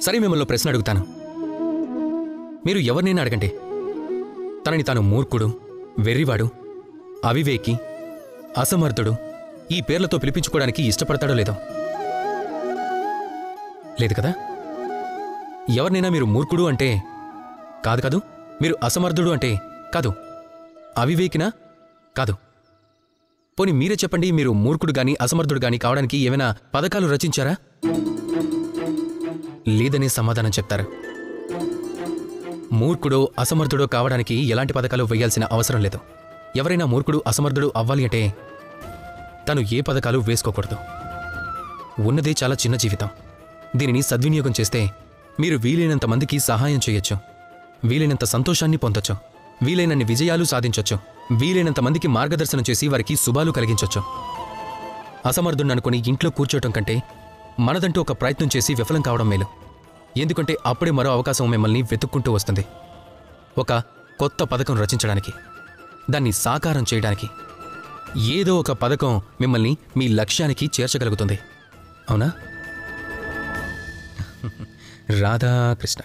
సరే, మిమ్మల్ని ప్రశ్న అడుగుతాను. మీరు ఎవరినైనా అడగండి, తనని తాను మూర్ఖుడు, వెర్రివాడు, అవివేకి, అసమర్థుడు ఈ పేర్లతో పిలిపించుకోవడానికి ఇష్టపడతాడో లేదో? లేదు కదా? ఎవరినైనా మీరు మూర్ఖుడు అంటే కాదు కాదు, మీరు అసమర్థుడు అంటే కాదు, అవివేకినా కాదు. పోనీ మీరే చెప్పండి, మీరు మూర్ఖుడు గాని అసమర్థుడు గాని కావడానికి ఏమైనా పథకాలు రచించారా? లేదనే సమాధానం చెప్తారు. మూర్ఖుడో అసమర్థుడో కావడానికి ఎలాంటి పథకాలు వేయాల్సిన అవసరం లేదు. ఎవరైనా మూర్ఖుడు అసమర్థుడు అవ్వాలి అంటే తను ఏ పథకాలు వేసుకోకూడదు. ఉన్నదే చాలా చిన్న జీవితం. దీనిని సద్వినియోగం చేస్తే మీరు వీలైనంత మందికి సహాయం చేయొచ్చు, వీలైనంత సంతోషాన్ని పొందొచ్చు, వీలైనన్ని విజయాలు సాధించొచ్చు, వీలైనంత మందికి మార్గదర్శనం చేసి వారికి శుభాలు కలిగించొచ్చు. అసమర్థుడనుకుని ఇంట్లో కూర్చోవటం కంటే మనదంటూ ఒక ప్రయత్నం చేసి విఫలం కావడం మేలు. ఎందుకంటే అప్పుడే మరో అవకాశం మిమ్మల్ని వెతుక్కుంటూ వస్తుంది. ఒక కొత్త పథకం రచించడానికి, దాన్ని సాకారం చేయడానికి. ఏదో ఒక పథకం మిమ్మల్ని మీ లక్ష్యానికి చేర్చగలుగుతుంది. అవునా? రాధాకృష్ణ.